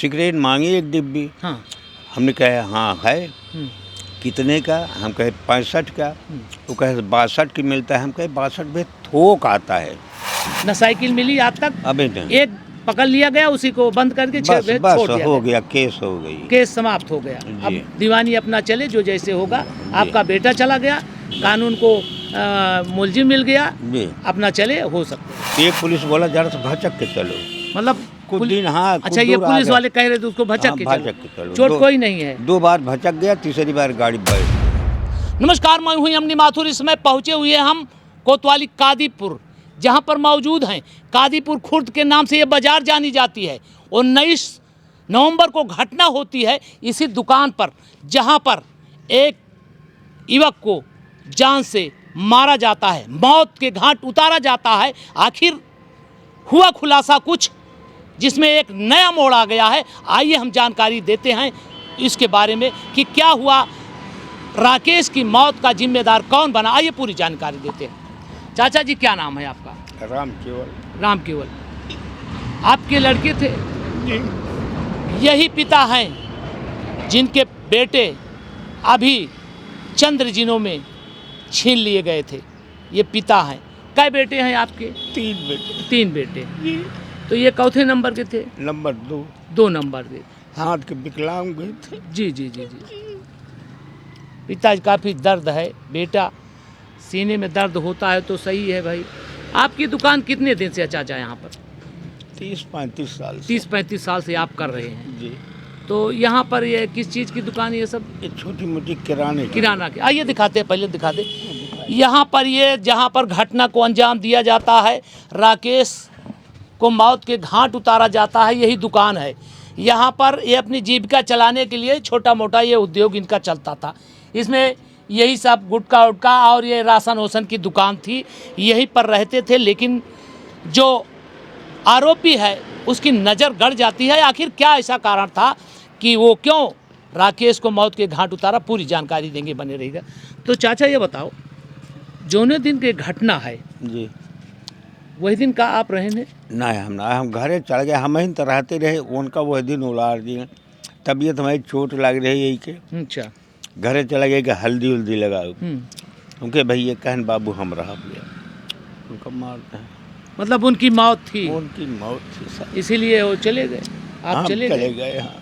Cigarette मांगी एक डिब्बी। हाँ। हमने कहा हाँ है। कितने का? हम कहे 65 का। वो कहे 62 की मिलता है। हम कहे 62 में थोक आता है। न साइकिल मिली आज तक? अबे नहीं, एक पकड़ लिया गया, उसी को बंद करके बस छोड़ दिया हो गया, केस हो गई, केस समाप्त हो गया। अब दीवानी अपना चले, जो जैसे होगा। आपका बेटा चला गया, कानून को मुलजिम मिल गया, अपना चले, हो सकता है। एक पुलिस बोला जरा से भचक के चलो, मतलब कुछ दिन। हाँ, अच्छा, ये पुलिस वाले कह रहे थे उसको भचक के चलो। चोट कोई नहीं है? 2 बार भचक गया, तीसरी बार गाड़ी बैठ। नमस्कार, मैं हूँ अमनी माथुर। इस समय पहुँचे हुए हम कोतवाली कादीपुर, जहाँ पर मौजूद हैं। कादीपुर खुर्द के नाम से ये बाज़ार जानी जाती है। 19 नवंबर को घटना होती है इसी दुकान पर, जहाँ पर एक युवक को जान से मारा जाता है, मौत के घाट उतारा जाता है। आखिर हुआ खुलासा कुछ, जिसमें एक नया मोड़ आ गया है। आइए हम जानकारी देते हैं इसके बारे में कि क्या हुआ, राकेश की मौत का जिम्मेदार कौन बना। आइए पूरी जानकारी देते हैं। चाचा जी, क्या नाम है आपका? राम केवल। राम केवल। आपके लड़के थे? यही पिता हैं जिनके बेटे अभी चंद्र जिनों में छीन लिए गए थे। ये पिता हैं। कै बेटे हैं आपके? 3 बेटे। 3 बेटे। तो ये चौथे नंबर के थे? नंबर 2 नंबर के। हाथ के विकलांग गए थे। जी जी जी जी। पिताजी काफ़ी दर्द है। बेटा सीने में दर्द होता है तो सही है भाई। आपकी दुकान कितने दिन से चाचा यहाँ पर? 30-35 साल। 30-35 साल से आप कर रहे हैं जी। तो यहाँ पर ये किस चीज़ की दुकान है? ये सब ये छोटी मोटी किराना की। आइए दिखाते हैं, पहले दिखाते। यहाँ पर ये जहाँ पर घटना को अंजाम दिया जाता है, राकेश को मौत के घाट उतारा जाता है, यही दुकान है। यहाँ पर ये अपनी जीविका चलाने के लिए छोटा मोटा ये उद्योग इनका चलता था। इसमें यही सब गुटखा उटका और ये राशन वोसन की दुकान थी, यहीं पर रहते थे। लेकिन जो आरोपी है उसकी नज़र गड़ जाती है। आखिर क्या ऐसा कारण था कि वो क्यों राकेश को मौत के घाट उतारा, पूरी जानकारी देंगे, बने रहेगा। तो चाचा ये बताओ, जोने दिन की घटना है जी, वही दिन का आप रहे ने? नहीं, हम घरे चढ़ गए। हम ही तो रहते रहे। उनका वही दिन उलार दिए। तबीयत हमारी चोट लग रही यही के। अच्छा। घरे चला गए कि हल्दी उल्दी लगाओ। उनके भैया कहन बाबू हम रहा गया, उनका मारते हैं। मतलब उनकी मौत थी? उनकी मौत थी सर, इसीलिए वो चले गए। आप चले गए। हाँ।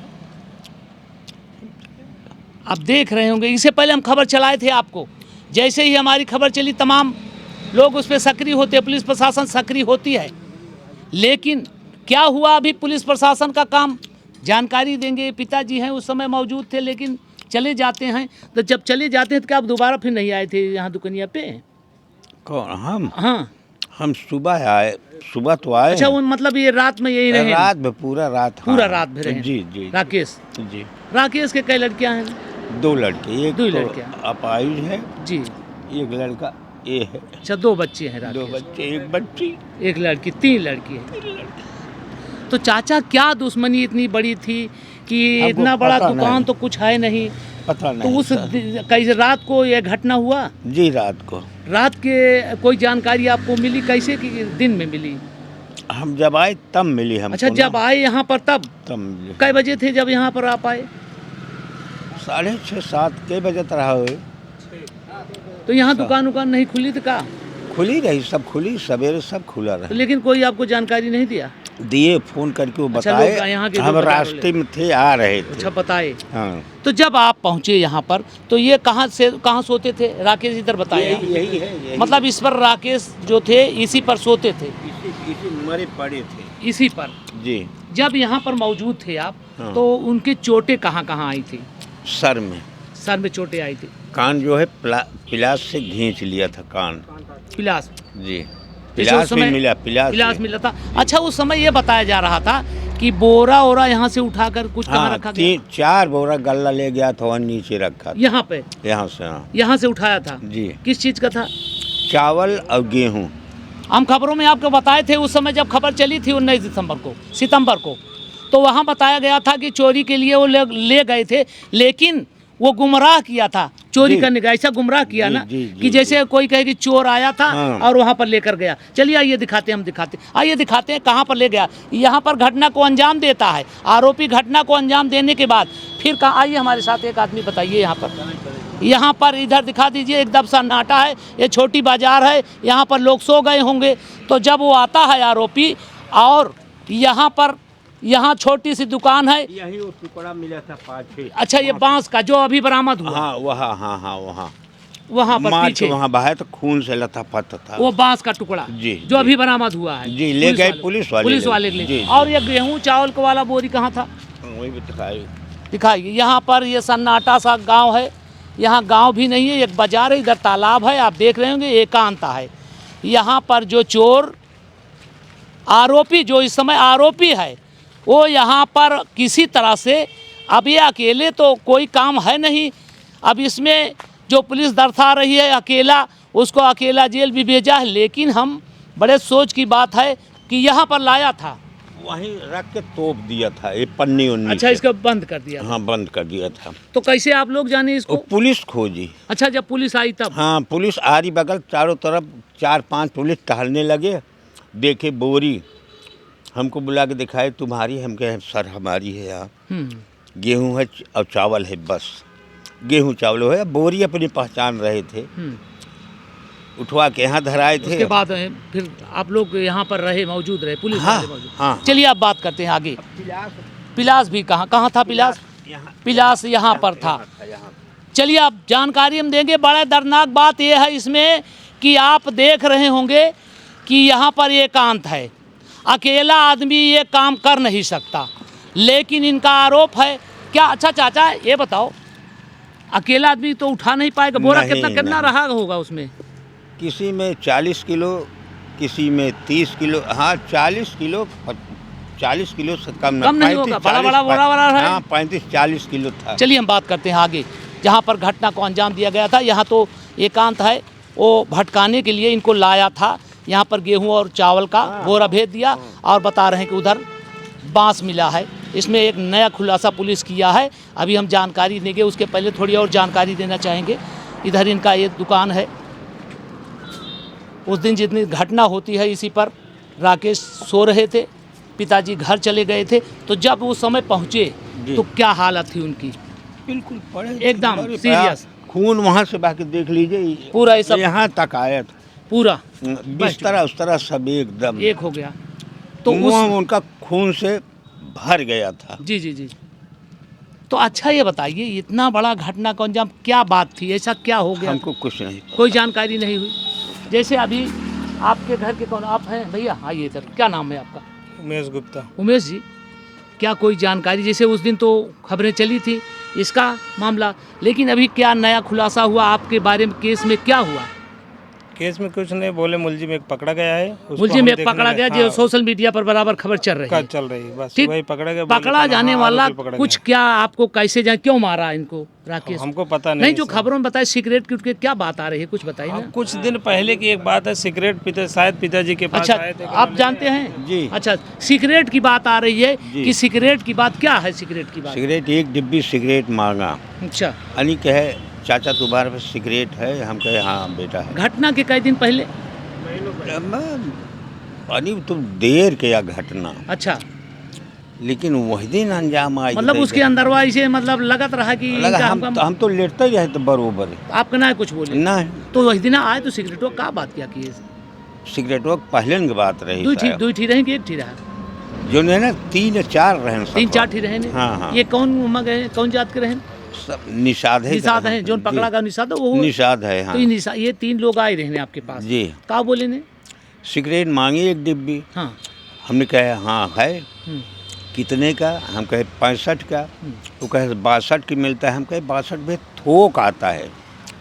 आप देख रहे होंगे, इससे पहले हम खबर चलाए थे आपको। जैसे ही हमारी खबर चली, तमाम लोग उस पर सक्रिय होते हैं, पुलिस प्रशासन सक्रिय होती है। लेकिन क्या हुआ, अभी पुलिस प्रशासन का काम जानकारी देंगे। पिताजी हैं उस समय मौजूद थे, लेकिन चले जाते हैं। तो जब चले जाते हैं तो क्या आप दोबारा फिर नहीं आए थे यहाँ दुकनिया पे? कौन? हम? हाँ, हम सुबह आए। सुबह तो आए। अच्छा, मतलब ये रात में यही रहे? रात में पूरा रात। पूरा रात में रहे? जी जी। राकेश जी। राकेश के कई लड़कियां हैं? 2 लड़के। एक 2 तो लड़कियां अपाहिज है जी। एक लड़का ये है। अच्छा, 2 बच्चे हैं राकेश? 2 बच्चे, 1 बच्ची, 1 लड़की, 3 लड़की है। तो चाचा, क्या दुश्मनी इतनी बड़ी थी कि इतना बड़ा दुकान तो कुछ है नहीं? पता नहीं। तो उस कैसे रात को यह घटना हुआ? जी, रात को। रात के कोई जानकारी आपको मिली कैसे कि दिन में मिली? हम जब आए तब मिली हमको। अच्छा, जब आए यहाँ पर तब मिली। कै बजे थे जब यहाँ पर आप आए? 6:30-7 के बजे रहा हुए। तो यहाँ दुकान उकान नहीं खुली थी का? खुली रही, सब खुली, सवेरे सब खुला रहा। लेकिन कोई आपको जानकारी नहीं दिया? दिए, फोन करके वो बताए। हम रास्ते में थे, आ रहे थे। अच्छा, बताए। हाँ। तो जब आप पहुँचे यहाँ पर तो ये कहाँ सोते थे? राकेश इधर बताया। यही है। मतलब इस पर राकेश जो थे इसी पर सोते थे? इसी मरे पड़े थे इसी पर जी। जब यहाँ पर मौजूद थे आप, हाँ। तो उनके चोटें कहाँ कहाँ आई थी? सर में। सर में चोटें आई थी। कान जो है पिलास से खींच लिया था कान। पिलास? जी, पिलास में मिला। पिलास मिला था। अच्छा, उस समय ये बताया जा रहा था कि बोरा ओरा यहाँ से उठाकर कुछ कहाँ रखा गया? 3-4 बोरा गल्ला ले गया था, वहाँ नीचे रखा था। यहाँ पे? यहाँ से। हाँ, यहाँ से उठाया था जी। किस चीज़ का था? चावल और गेहूँ। हम खबरों में आपको बताए थे उस समय जब खबर चली थी 19 सितंबर को, तो वहाँ बताया गया था कि चोरी के लिए वो ले गए थे। लेकिन वो गुमराह किया था चोरी जी। करने का, ऐसा गुमराह किया जी, ना जी, कि जी, जैसे कोई कहे कि चोर आया था हाँ। और वहाँ पर लेकर गया। चलिए आइए दिखाते हैं, हम दिखाते हैं, आइए दिखाते हैं कहाँ पर ले गया। यहाँ पर घटना को अंजाम देता है आरोपी। घटना को अंजाम देने के बाद फिर कहाँ, आइए हमारे साथ एक आदमी बताइए यहाँ पर इधर दिखा दीजिए, एकदम सन्नाटा है, ये छोटी बाजार है, यहाँ पर लोग सो गए होंगे। तो जब वो आता है आरोपी, और यहाँ छोटी सी दुकान है। यही वो टुकड़ा मिला था 5-6। अच्छा, ये बांस का जो अभी बरामद हुआ, हाँ वहाँ, हाँ वहाँ वहाँ पर मार के पीछे वहाँ बहा तो खून से लथापथ था। वो बांस का टुकड़ा जी, जो जी। अभी बरामद हुआ है। जी, ले गए पुलिस वाले के लिए। जी, जी। और ये गेहूं चावल का वाला बोरी कहाँ था, वही भी दिखाई। दिखाइए। यहाँ पर ये सन्नाटा सा गांव है, यहाँ गांव भी नहीं है, एक बाजार है, इधर तालाब है, आप देख रहे होंगे, एकांता है। यहाँ पर जो चोर आरोपी, जो इस समय आरोपी है, वो यहाँ पर किसी तरह से, अब ये अकेले तो कोई काम है नहीं, अब इसमें जो पुलिस दरसा रही है अकेला, उसको अकेला जेल भी भेजा है। लेकिन हम बड़े सोच की बात है कि यहाँ पर लाया था, वहीं रख के तोप दिया था ये पन्नी उन्नी अच्छा से। इसको बंद कर दिया। हाँ बंद कर दिया था। तो कैसे आप लोग जाने वो इसको? पुलिस खोजी। अच्छा, जब पुलिस आई तब? हाँ पुलिस आरी बगल चारों तरफ 4-5 पुलिस टहलने लगे, देखे बोरी, हमको बुला के दिखाए तुम्हारी, हम कहे सर हमारी है। यहाँ गेहूं है और चावल है, बस गेहूं चावल है। बोरी अपनी पहचान रहे थे, उठवा के यहाँ धराए थे। उसके बाद फिर आप लोग यहाँ पर रहे, मौजूद रहे, पुलिस हाँ, वाले मौजूद। हाँ। चलिए आप बात करते हैं आगे। पिलास भी कहाँ था? पिलास यहाँ पर था। चलिए आप जानकारी हम देंगे। बड़ा दर्दनाक बात यह है इसमें कि आप देख रहे होंगे कि यहाँ पर एकांत है, अकेला आदमी ये काम कर नहीं सकता, लेकिन इनका आरोप है क्या? अच्छा चाचा ये बताओ, अकेला आदमी तो उठा नहीं पाएगा बोरा? नहीं, कितना नहीं। रहा होगा उसमें? किसी में 40 किलो, किसी में 30 किलो। हाँ 40 किलो, 40 किलो से कम नहीं होगा, बड़ा बड़ा है। हाँ 35-40 किलो था। चलिए हम बात करते हैं आगे, जहाँ पर घटना को अंजाम दिया गया था। यहाँ तो एकांत है, वो भटकाने के लिए इनको लाया था। यहाँ पर गेहूं और चावल का बोरा भेज दिया और बता रहे हैं कि उधर बांस मिला है। इसमें एक नया खुलासा पुलिस किया है, अभी हम जानकारी देंगे। उसके पहले थोड़ी और जानकारी देना चाहेंगे। इधर इनका ये दुकान है। उस दिन जितनी घटना होती है इसी पर राकेश सो रहे थे, पिताजी घर चले गए थे, तो जब उस समय पहुँचे तो क्या हालत थी उनकी? बिल्कुल पड़े एकदम सीरियस, खून वहाँ से बाकी देख लीजिए, पूरा ये सब यहाँ तक आया था, पूरा बिस्तर उस तरह सब एकदम एक हो गया। तो मुँह उनका खून से भर गया था। जी जी जी। तो अच्छा ये बताइए, इतना बड़ा घटना का अंजाम क्या बात थी, ऐसा क्या हो गया? हमको कुछ नहीं पता। कोई जानकारी नहीं हुई। जैसे अभी आपके घर के कौन आप हैं भैया? आइए सर, क्या नाम है आपका? उमेश गुप्ता। उमेश जी, क्या कोई जानकारी, जैसे उस दिन तो खबरें चली थी इसका मामला, लेकिन अभी क्या नया खुलासा हुआ आपके बारे में? केस में क्या हुआ? केस में कुछ नहीं, बोले मुलजिम एक पकड़ा गया है, उसको मुलजिम हम एक देखने पकड़ा गए। गया, जो हाँ, सोशल मीडिया पर बराबर खबर चल रही है। चल रही बस ठीक, वही पकड़ा गया। बोले पकड़ा चलो, जाने हाँ, वाला आरोपी पकड़ा कुछ गया। क्या आपको कैसे जाए, क्यों मारा इनको राकेश? हमको पता नहीं, जो सर। खबरों में बताए सिगरेट की, उनके क्या बात आ रही है, कुछ बताइए हाँ, ना। कुछ दिन पहले की एक बात है, सिगरेट शायद पिताजी के पास अच्छा, आए थे। आप जानते हैं? जी। अच्छा, सिगरेट की बात आ रही है जी। कि सिगरेट की बात क्या है? सिगरेट की बात, सिगरेट एक डिब्बी सिगरेट मांगा। अच्छा, अनी कहे चाचा तुम्हारे पास सिगरेट है? हम कहे हाँ बेटा है। घटना के कई दिन पहले? अनी तुम देर किया घटना, अच्छा, लेकिन वही दिन अंजाम आई। मतलब उसके अंदरवा इसे मतलब लगत रहा कि लगा इनका हम तो लेटते ही रहे तो बरोबर आपका ना कुछ बोले ना। तो वही दिन आए तो सिगरेटों का बात क्या की? सिगरेटों पहले की बात रही साहब। दो ठी रहे कि एक ठी रहा? जो है ना 3-4 रहे, 3-4 ठी रहे ने? हाँ, हाँ। ये कौन मग है, कौन जात के रहे? सब निषाद है। निषाद है, जो पकड़ा गया निषाद है वो? निषाद है हाँ। तो ये 3 लोग आए रहने आपके पास जी। का बोले ने? सिगरेट मांगी एक डिब्बी। हाँ, हमने कहा हाँ है। कितने का? हम कहे 65 का। वो कहे 62 की मिलता है। हम कहे 62 में थोक आता है,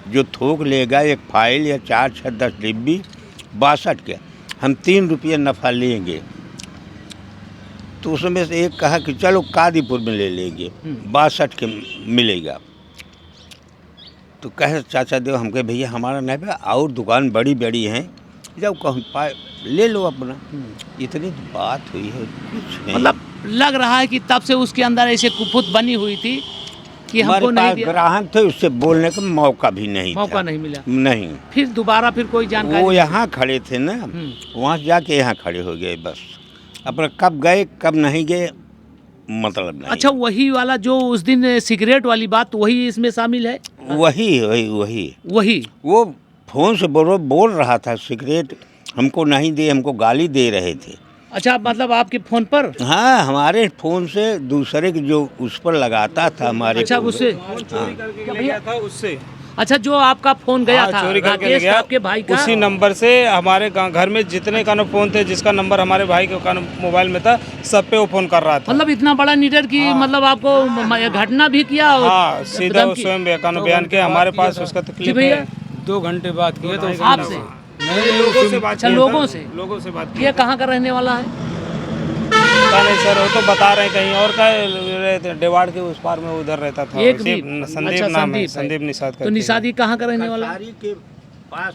जो थोक लेगा एक फाइल या 4-6-10 डिब्बी 62 के, हम 3 रुपये नफ़ा लेंगे। तो उसमें से एक कहा कि चलो कादीपुर में ले लेंगे, 62 के मिलेगा। तो कहे चाचा देव, हम कहे भैया हमारा नहीं भाई, और दुकान बड़ी बड़ी हैं, जब कहीं पाए ले लो अपना। इतनी तो बात हुई है, कुछ नहीं। मतलब लग रहा है कि तब से उसके अंदर ऐसे कुफुत बनी हुई थी कि हमको हमारे नहीं पास दिया? ग्राहक थे, उससे बोलने का मौका भी नहीं मौका था। नहीं मिला। नहीं, फिर दोबारा फिर कोई जानकारी? वो यहाँ खड़े थे ना, वहाँ जाके यहाँ खड़े हो गए बस। अपना कब गए कब नहीं गए मतलब नहीं। अच्छा, वही वाला जो उस दिन सिगरेट वाली बात, वही इसमें शामिल है? वही वही वही वही वो फोन से बोल रहा था, सिगरेट हमको नहीं दे, हमको गाली दे रहे थे। अच्छा, मतलब आपके फोन पर? हाँ, हमारे फोन से दूसरे के जो उस पर लगाता था हमारे अच्छा, फोन उससे? गया था उससे। अच्छा, जो आपका फोन गया था चोरी करके ले राकेश गया, आपके भाई का, उसी नंबर से हमारे घर में जितने का फोन थे, जिसका नंबर हमारे भाई के मोबाइल में था, सब पे वो फोन कर रहा था। मतलब इतना बड़ा नीडर की मतलब आपको घटना भी किया और हाँ, सीधा वो धमकी? स्वयं बयान किया, हमारे पास उसका जी तकलीफ भैया, है। 2 घंटे बात किए तो आपसे? लोगों से बात अच्छा, किया लोगों था। से? लोगों से बात ये कहाँ का रहने वाला है? पता नहीं सर, वो तो बता रहे हैं कहीं और का, डेवाड़ के उस पार में उधर रहता था। एक भी? संदीप अच्छा, नाम है, है। संदीप निषाद तो करके। निषादी कहाँ का रहने वाला है? करसारी के पास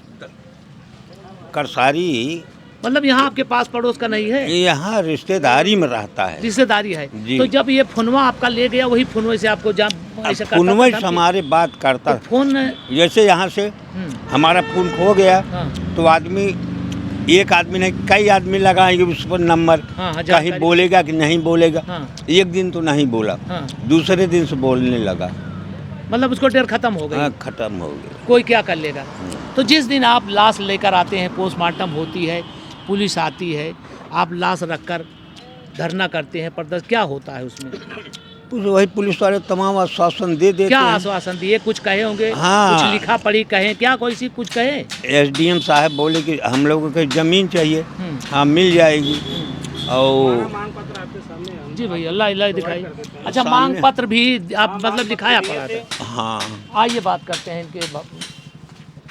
करसारी मतलब यहाँ आपके पास पड़ोस का नहीं है? यहाँ रिश्तेदारी में रहता है। रिश्तेदारी है। जी। तो जब ये फोनवा आपका ले गया, वही फोनवे से आपको ऐसा करता फोनवे था से कि- हमारे बात करता तो फोन जैसे यहाँ से हमारा फोन खो गया हाँ तो आदमी, एक आदमी नहीं कई आदमी लगाएंगे उस पर नंबर, हाँ, कहीं जानकारी- बोलेगा कि नहीं बोलेगा। हाँ एक दिन तो नहीं बोला, हाँ, दूसरे दिन से बोलने लगा। मतलब उसको डर खत्म हो गई। हाँ, खत्म हो गया। कोई क्या कर लेगा। तो जिस दिन आप लाश लेकर आते हैं, पोस्टमार्टम होती है, पुलिस आती है, आप लाश रखकर धरना करते हैं, प्रदर्शन, क्या होता है उसमें? वही पुलिस वाले तमाम आश्वासन दे देते क्या हैं। आश्वासन दिए? कुछ कहे होंगे? हाँ। कुछ लिखा पढ़ी कहें क्या? कोई सी कुछ कहे? एसडीएम साहब बोले कि हम लोगों को ज़मीन चाहिए, हाँ मिल जाएगी। और जी भैया, अल्लाह अल्लाह दिखाई। अच्छा, सामने- मांग पत्र भी आप मतलब दिखाया पड़ा था? हाँ, आइए बात करते हैं इनके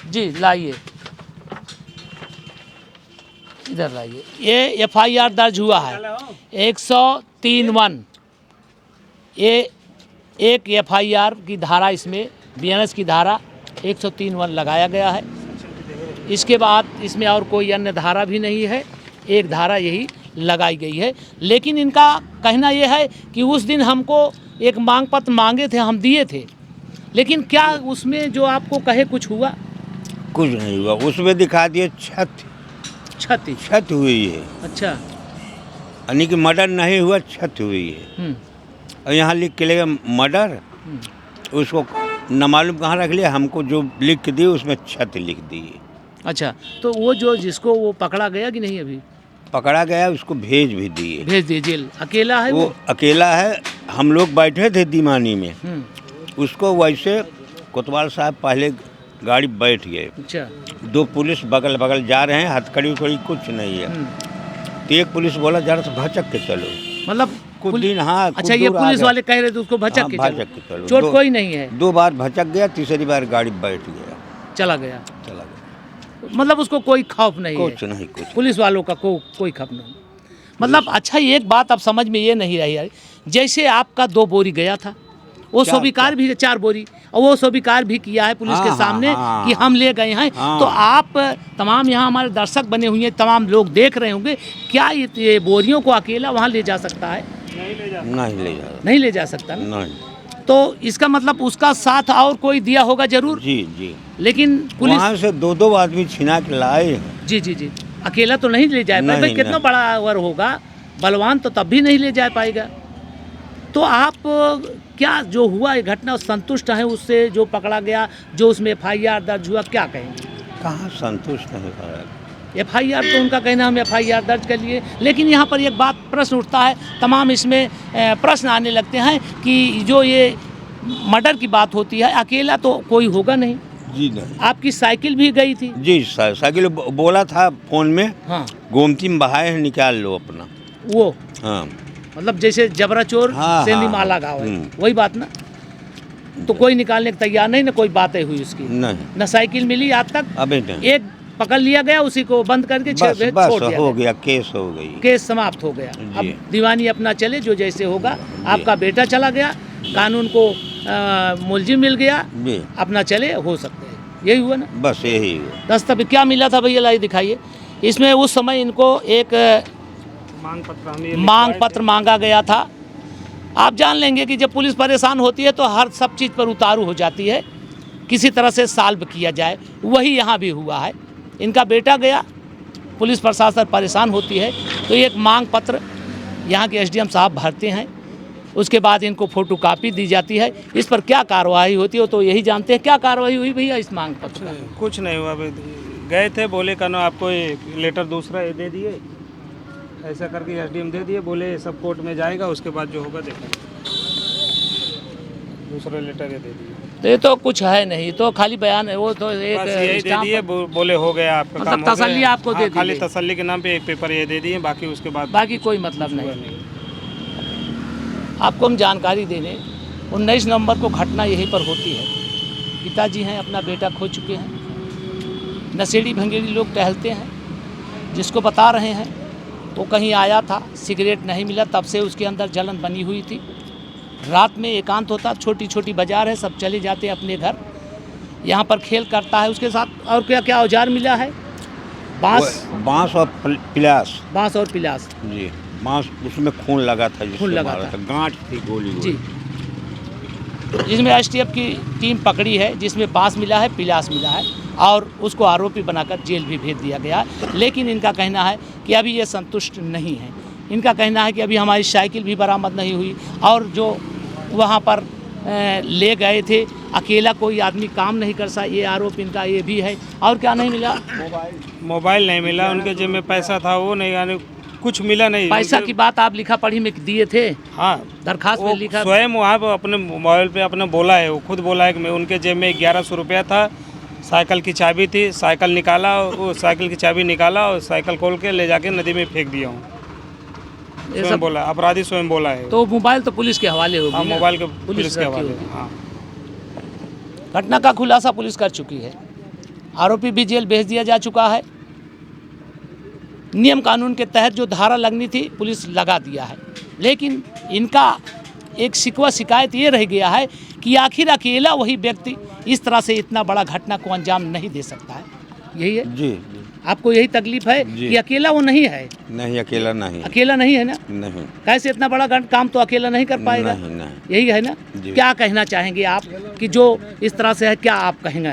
जी, लाइए इधर लाइए। ये एफआईआर दर्ज हुआ है 103(1). ये एक एफआईआर की धारा, इसमें बीएनएस की धारा 103(1) लगाया गया है। इसके बाद इसमें और कोई अन्य धारा भी नहीं है, एक धारा यही लगाई गई है। लेकिन इनका कहना यह है कि उस दिन हमको एक मांग पत्र मांगे थे, हम दिए थे, लेकिन क्या उसमें जो आपको कहे कुछ हुआ? कुछ नहीं हुआ। उसमें दिखा दिए छत हुई है, अच्छा। यानी कि मर्डर नहीं हुआ, छत हुई है। और यहाँ लिख के लेगा मर्डर, उसको न मालूम कहाँ रख लिया, हमको जो लिख के दी उसमें छत लिख दी है। अच्छा, तो वो जो जिसको वो पकड़ा गया कि नहीं? अभी पकड़ा गया, उसको भेज भी दिए। भेज दिए जेल? अकेला है वो अकेला है। हम लोग बैठे थे दीवानी में, उसको वैसे कोतवाल साहब पहले गाड़ी बैठ गए, अच्छा। 2 पुलिस बगल बगल जा रहे हैं, हथकड़ी उथकड़ी कुछ नहीं है। तो एक पुलिस बोला जरा से भचक के चलो, मतलब कुछ दिन, हाँ कुछ अच्छा, ये दूर पुलिस आगे। वाले कह रहे थे उसको भचक हाँ, के भचक के चलो, चलो। चोट 2 कोई नहीं है, 2 बार भचक गया, तीसरी बार गाड़ी बैठ गया, चला गया। चला गया। मतलब उसको कोई खौफ नहीं है, कुछ नहीं, कुछ पुलिस वालों का कोई खौफ नहीं। मतलब अच्छा, एक बात अब समझ में ये नहीं रही है, जैसे आपका 2 बोरी गया था, वो स्वीकार भी 4 बोरी, और वो स्वीकार भी किया है पुलिस हाँ, के हाँ, सामने हाँ। कि हम ले गए हैं। हाँ। तो आप तमाम यहाँ हमारे दर्शक बने हुए हैं, तमाम लोग देख रहे होंगे, क्या ये बोरियों को अकेला वहाँ ले जा सकता है? नहीं ले जा सकता ना? नहीं। तो इसका मतलब उसका साथ और कोई दिया होगा जरूर। जी जी, लेकिन पुलिस वहाँ से 2 आदमी छिना के लाए। जी जी जी, अकेला तो नहीं ले जा पाएगा। भाई नहीं, कितना नहीं। बड़ा अवर होगा, बलवान तो तब भी नहीं ले जा पाएगा। तो आप क्या जो हुआ ये घटना, संतुष्ट हैं उससे जो पकड़ा गया, जो उसमें एफआईआर दर्ज हुआ, क्या कहेंगे? कहाँ संतुष्ट नहीं हो रहा। एफआईआर तो उनका कहना हम एफआईआर दर्ज कर लिए, लेकिन यहाँ पर एक बात प्रश्न उठता है, तमाम इसमें प्रश्न आने लगते हैं कि जो ये मर्डर की बात होती है, अकेला तो कोई होगा नहीं। जी नहीं। आपकी साइकिल भी गई थी? जी, साइकिल बोला था फोन में, हाँ, गोमती में बहाए हैं, निकाल लो अपना। वो हाँ, मतलब जैसे जबरा चोर हाँ, सेंधी हाँ, माला गाँव है, हम्म। वही बात ना? तो कोई निकालने को तैयार नहीं ना, कोई बातें हुई उसकी? नहीं, न साइकिल मिली आज तक। अभी नहीं। एक पकड़ लिया गया, उसी को बंद करके बस छोड़ बस दिया हो गया। गया, केस हो गई। केस समाप्त हो गया। जी। अब दीवानी अपना चले, जो जैसे होगा। आपका बेटा चला गया, कानून को मुलजिम मिल गया, जी, अपना चले, हो सकते हैं। यही हुआ ना? बस यही हुआ। दस्तावेज क्या मिला था भैया, लाई दिखाइए। इसमें उस समय इनको एक मांग पत्र मांग पत्र मांगा गया था, आप जान लेंगे कि जब पुलिस परेशान होती है तो हर सब चीज़ पर उतारू हो जाती है, किसी तरह से सॉल्व किया जाए। वही यहाँ भी हुआ है। इनका बेटा गया, पुलिस प्रशासन परेशान होती है तो एक मांग पत्र यहाँ के एसडीएम साहब भरते हैं, उसके बाद इनको फोटोकॉपी दी जाती है। इस पर क्या कार्रवाई होती है तो यही जानते हैं। क्या कार्रवाई हुई भैया इस मांग पत्र पर? कुछ नहीं हुआ, अभी गए थे, बोले कानो आपको ये लेटर दूसरा ये दे दिए, ऐसा करके एसडीएम दे दिए, बोले सब कोर्ट में जाएगा, उसके बाद जो होगा देखेंगे। दूसरा लेटर ये दे दिए, तो ये तो कुछ है नहीं, तो खाली बयान है, वो तो बस यही एक दे स्टाम्प दिए, बोले हो गया आपका मतलब काम हो गया। तसल्ली आपको दे दी खाली गई। तसल्ली के नाम पे एक पेपर ये दे दिए, बाकी उसके बाद बाकी कोई मतलब नहीं। आपको हम जानकारी दे दें, 19 नवंबर को घटना यहीं पर होती है। पिताजी हैं, अपना बेटा खो चुके हैं। नशेड़ी भंगेड़ी लोग टहलते हैं, जिसको बता रहे हैं वो कहीं आया था, सिगरेट नहीं मिला, तब से उसके अंदर जलन बनी हुई थी। रात में एकांत होता, छोटी छोटी बाजार है, सब चले जाते हैं अपने घर। यहाँ पर खेल करता है, उसके साथ और क्या क्या औजार मिला है? बांस और पिलास। बांस और पिलास जी, बांस, उसमें खून लगा था, जिससे खून लगा मारा था। गांठ थी, गोली जी, गोली। जिसमें एसटीएफ की टीम पकड़ी है, जिसमें बांस मिला है, पिलास मिला है और उसको आरोपी बनाकर जेल भी भेज दिया गया है। लेकिन इनका कहना है कि अभी ये संतुष्ट नहीं है। इनका कहना है कि अभी हमारी साइकिल भी बरामद नहीं हुई और जो वहाँ पर ले गए थे, अकेला कोई आदमी काम नहीं कर सकता, ये आरोप इनका ये भी है। और क्या नहीं मिला? मोबाइल नहीं मिला, उनके जेब में पैसा था वो नहीं, यानी कुछ मिला नहीं। पैसा की बात आप लिखा पढ़ी में दिए थे? हाँ, दरखास्त में वो लिखा? स्वयं वहाँ पर अपने मोबाइल पे अपने बोला है, वो खुद बोला है कि मैं उनके जेब में 1100 रुपया था, साइकिल की चाबी थी, साइकिल निकाला, वो साइकिल की चाबी निकाला और साइकिल खोल के ले जाके नदी में फेंक दिया हूँ। ये स्वयं सब बोला, अपराधी स्वयं बोला है। तो मोबाइल तो पुलिस के हवाले होगी हाँ, ना? मोबाइल के पुलिस के रखी हवाले। होगी। हाँ, घटना का खुलासा पुलिस कर चुकी है। आरोपी भी जेल भेज दिया जा चुका है। नियम कानून के तहत जो धारा लगनी थी पुलिस लगा दिया है। लेकिन इनका एक शिकवा शिकायत ये रह गया है कि आखिर अकेला वही व्यक्ति इस तरह से इतना बड़ा घटना को अंजाम नहीं दे सकता है। यही है जी, आपको यही तकलीफ है जी। कि अकेला वो नहीं है? नहीं, अकेला नहीं, अकेला नहीं है ना? नहीं, कैसे इतना बड़ा काम तो अकेला नहीं कर पाएगा? नहीं, नहीं। यही है ना? जी। क्या कहना चाहेंगे आप कि जो इस तरह से है, क्या आप कहेंगे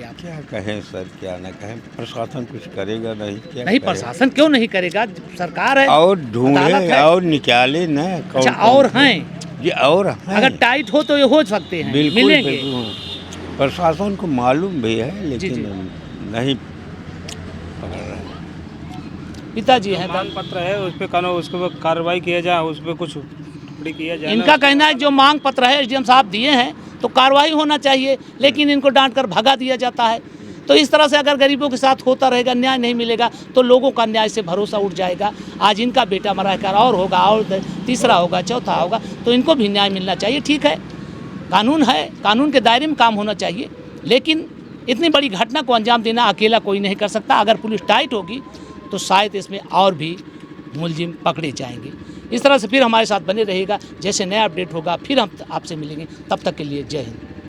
आप? क्या कहें सर, क्या न कहें, प्रशासन कुछ करेगा नहीं, क्या नहीं, कहे? प्रशासन क्यों नहीं करेगा? सरकार है और अदालत ढूंढे है। और निकाले न। अच्छा, और हैं? जी, और हैं। अगर टाइट हो तो ये हो सकते हैं, बिल्कुल, मिलेंगे। बिल्कुल। प्रशासन को मालूम भी है, लेकिन जी। नहीं पकड़ रहे। पिताजी हैं, मांग पत्र है, उस पर कानून, उस पर कार्रवाई किया जाए, उस पर कुछ टिप्पणी किया जाए। इनका कहना है जो मांग पत्र है एसडीएम साहब दिए हैं तो कार्रवाई होना चाहिए, लेकिन इनको डांट कर भगा दिया जाता है। तो इस तरह से अगर गरीबों के साथ होता रहेगा, न्याय नहीं मिलेगा तो लोगों का न्याय से भरोसा उठ जाएगा। आज इनका बेटा मरा है, और होगा, और तीसरा होगा, चौथा होगा, तो इनको भी न्याय मिलना चाहिए। ठीक है, कानून है, कानून के दायरे में काम होना चाहिए, लेकिन इतनी बड़ी घटना को अंजाम देना अकेला कोई नहीं कर सकता। अगर पुलिस टाइट होगी तो शायद इसमें और भी मुलजिम पकड़े जाएंगे। इस तरह से फिर हमारे साथ बने रहेगा। जैसे नया अपडेट होगा फिर हम आपसे मिलेंगे। तब तक के लिए जय हिंद।